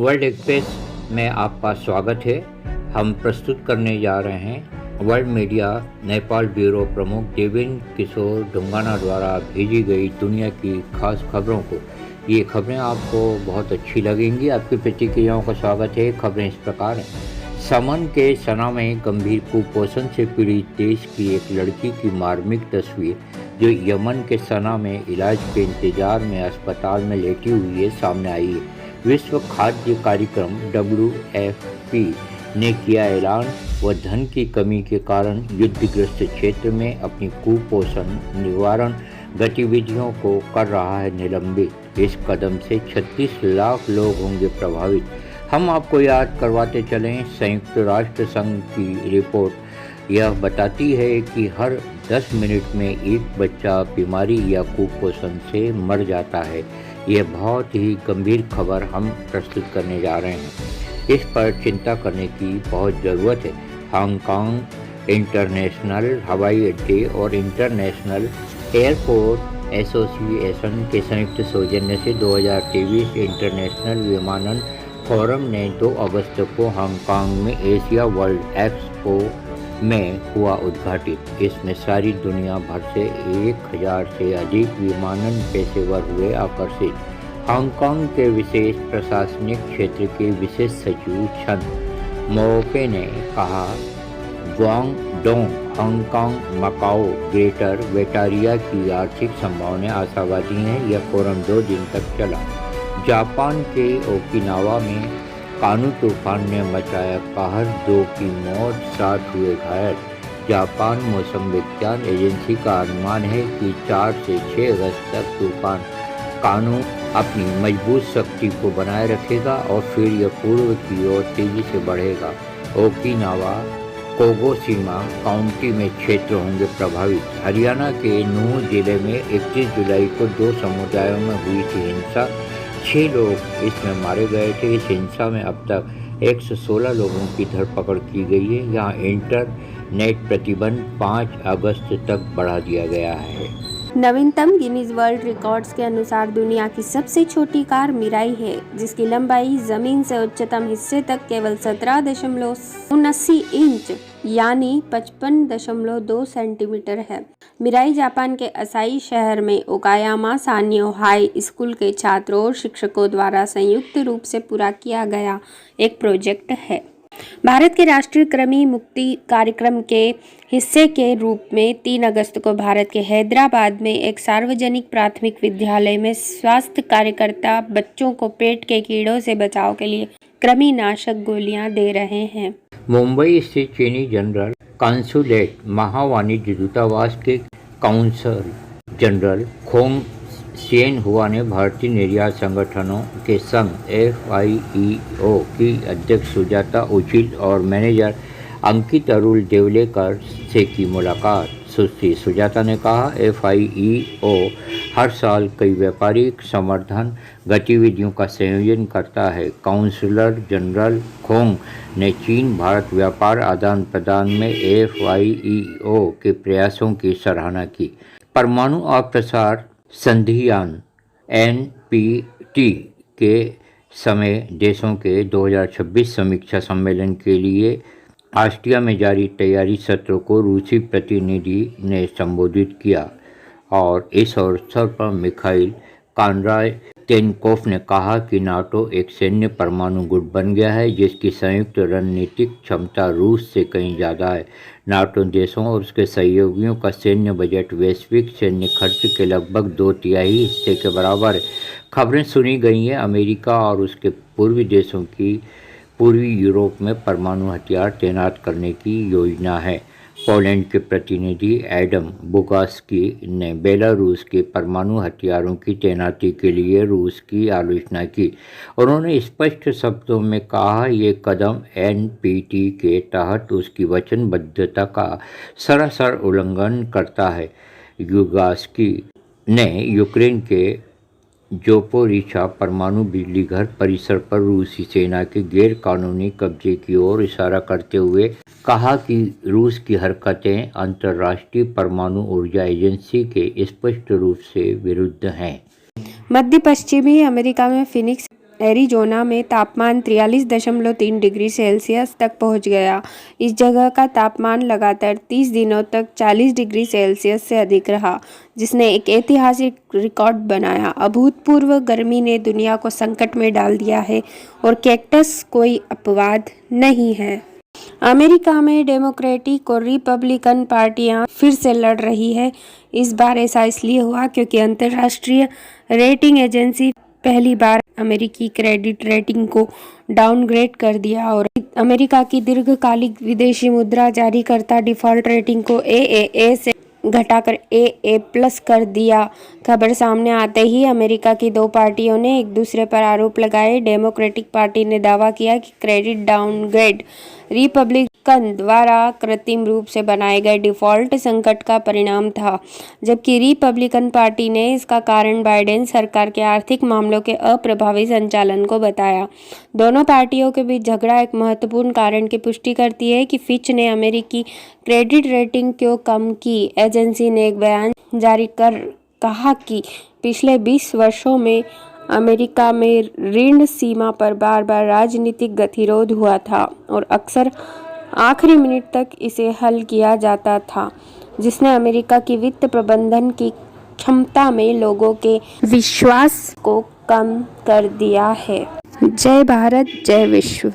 World express में आपका स्वागत है। हम प्रस्तुत करने जा रहे हैं वर्ल्ड मीडिया नेपाल ब्यूरो प्रमुख देवेंद्र किशोर ढुंगाना द्वारा भेजी गई दुनिया की खास खबरों को। ये खबरें आपको बहुत अच्छी लगेंगी। आपकी प्रतिक्रियाओं का स्वागत है। खबरें इस प्रकार हैं। समन के सना में गंभीर कुपोषण से पीड़ित देश की एक लड़की की मार्मिक तस्वीर, जो यमन के सना में इलाज के इंतजार में अस्पताल में लेटी हुई है, सामने आई है। विश्व खाद्य कार्यक्रम WFP ने किया ऐलान, वह धन की कमी के कारण युद्धग्रस्त क्षेत्र में अपनी कुपोषण निवारण गतिविधियों को कर रहा है निलंबित। इस कदम से 36 लाख लोग होंगे प्रभावित। हम आपको याद करवाते चलें, संयुक्त राष्ट्र संघ की रिपोर्ट यह बताती है कि हर 10 मिनट में एक बच्चा बीमारी या कुपोषण से मर जाता है। यह बहुत ही गंभीर खबर हम प्रस्तुत करने जा रहे हैं। इस पर चिंता करने की बहुत ज़रूरत है। हांगकांग इंटरनेशनल हवाई अड्डे और इंटरनेशनल एयरपोर्ट एसोसिएशन के संयुक्त सौजन्य से 2023 इंटरनेशनल विमानन फोरम ने 2 अगस्त को हांगकांग में एशिया वर्ल्ड एक्सपो में हुआ उद्घाटित। इसमें सारी दुनिया भर से 1000 से अधिक विमानन पेशेवर हुए आकर्षित। हांगकांग के विशेष प्रशासनिक क्षेत्र के विशेष सचिव छन मोके ने कहा, ग्वांगडोंग, हांगकांग, मकाओ, ग्रेटर बेटारिया की आर्थिक संभावनाएं आशावादी हैं। यह फोरम 2 दिन तक चला। जापान के ओकिनावा में कानू तूफान ने मचाया कहर, 2 की मौत, 7 हुए घायल। जापान मौसम विज्ञान एजेंसी का अनुमान है कि 4 से 6 अगस्त तक तूफान कानू अपनी मजबूत शक्ति को बनाए रखेगा और फिर यह पूर्व की ओर तेजी से बढ़ेगा। ओकिनावा कोगोशिमा काउंटी में क्षेत्र होंगे प्रभावित। हरियाणा के नूह जिले में 31 जुलाई को 2 समुदायों में हुई थी हिंसा। 6 लोग इसमें मारे गए थे। इस हिंसा में अब तक 116 लोगों की धरपकड़ की गई है। यहाँ इंटरनेट प्रतिबंध 5 अगस्त तक बढ़ा दिया गया है। नवीनतम गिनीज वर्ल्ड रिकॉर्ड्स के अनुसार दुनिया की सबसे छोटी कार मिराई है, जिसकी लंबाई जमीन से उच्चतम हिस्से तक केवल 17.79 इंच यानी 55.2 सेंटीमीटर है। मिराई जापान के असाई शहर में ओकायामा सान्यो हाई स्कूल के छात्रों और शिक्षकों द्वारा संयुक्त रूप से पूरा किया गया एक प्रोजेक्ट है। भारत के राष्ट्रीय कृमि मुक्ति कार्यक्रम के हिस्से के रूप में 3 अगस्त को भारत के हैदराबाद में एक सार्वजनिक प्राथमिक विद्यालय में स्वास्थ्य कार्यकर्ता बच्चों को पेट के कीड़ों से बचाव के लिए कृमिनाशक गोलियां दे रहे हैं। मुंबई स्थित चीनी जनरल कॉन्सुलेट महावाणिज्य दूतावास के काउंसल जनरल खोंग सेन हुआ ने भारतीय निर्यात संगठनों के संघ FIEO की अध्यक्ष सुजाता उचिल और मैनेजर अंकित अरुल देवलेकर से की मुलाकात। सुश्री सुजाता ने कहा, FIEO हर साल कई व्यापारिक संवर्धन गतिविधियों का संयोजन करता है। काउंसलर जनरल खोंग ने चीन भारत व्यापार आदान प्रदान में FIEO के प्रयासों की सराहना की। परमाणु अप्रसार संधियान NPT के समय देशों के 2026 समीक्षा सम्मेलन के लिए ऑस्ट्रिया में जारी तैयारी सत्र को रूसी प्रतिनिधि ने संबोधित किया और इस अवसर पर मिखाइल कानरातेनकोफ ने कहा कि नाटो एक सैन्य परमाणु गुट बन गया है, जिसकी संयुक्त रणनीतिक क्षमता रूस से कहीं ज़्यादा है। नाटो देशों और उसके सहयोगियों का सैन्य बजट वैश्विक सैन्य खर्च के लगभग 2/3 हिस्से के बराबर है। खबरें सुनी गई हैं, अमेरिका और उसके पूर्वी देशों की पूर्वी यूरोप में परमाणु हथियार तैनात करने की योजना है। पोलैंड के प्रतिनिधि एडम बुगास्की ने बेलारूस के परमाणु हथियारों की तैनाती के लिए रूस की आलोचना की। उन्होंने स्पष्ट शब्दों में कहा, ये कदम NPT के तहत उसकी वचनबद्धता का सरासर उल्लंघन करता है। बुगास्की ने यूक्रेन के जोपोरिछा परमाणु बिजली घर परिसर पर रूसी सेना के गैर कानूनी कब्जे की ओर इशारा करते हुए कहा कि रूस की हरकतें अंतर्राष्ट्रीय परमाणु ऊर्जा एजेंसी के स्पष्ट रूप से विरुद्ध हैं। मध्य पश्चिमी अमेरिका में फिनिक्स एरिज़ोना में तापमान 43.3 डिग्री सेल्सियस तक पहुंच गया। इस जगह का तापमान लगातार 30 दिनों तक 40 डिग्री सेल्सियस से अधिक रहा, जिसने एक ऐतिहासिक रिकॉर्ड बनाया। अभूतपूर्व गर्मी ने दुनिया को संकट में डाल दिया है और कैक्टस कोई अपवाद नहीं है। अमेरिका में डेमोक्रेटिक और रिपब्लिकन पार्टियां फिर से लड़ रही है। इस बार ऐसा इसलिए हुआ क्योंकि अंतर्राष्ट्रीय रेटिंग एजेंसी पहली बार अमेरिकी क्रेडिट रेटिंग को डाउनग्रेड कर दिया और अमेरिका की दीर्घकालिक विदेशी मुद्रा जारीकर्ता डिफॉल्ट रेटिंग को AAA से घटाकर AA+ कर दिया। खबर सामने आते ही अमेरिका की दो पार्टियों ने एक दूसरे पर आरोप लगाए। डेमोक्रेटिक पार्टी ने दावा किया कि क्रेडिट डाउनग्रेड रिपब्लिकन द्वारा कृत्रिम रूप से बनाए गए डिफॉल्ट संकट का परिणाम था, जबकि रिपब्लिकन पार्टी ने इसका कारण बाइडेन सरकार के आर्थिक मामलों के अप्रभावी संचालन को बताया। दोनों पार्टियों के बीच झगड़ा एक महत्वपूर्ण कारण की पुष्टि करती है कि फिच ने अमेरिकी क्रेडिट रेटिंग क्यों कम की। एजेंसी ने एक बयान जारी कर कहा कि पिछले 20 वर्षों में अमेरिका में ऋण सीमा पर बार बार राजनीतिक गतिरोध हुआ था और अक्सर आखिरी मिनट तक इसे हल किया जाता था, जिसने अमेरिका की वित्त प्रबंधन की क्षमता में लोगों के विश्वास को कम कर दिया है। जय भारत, जय विश्व।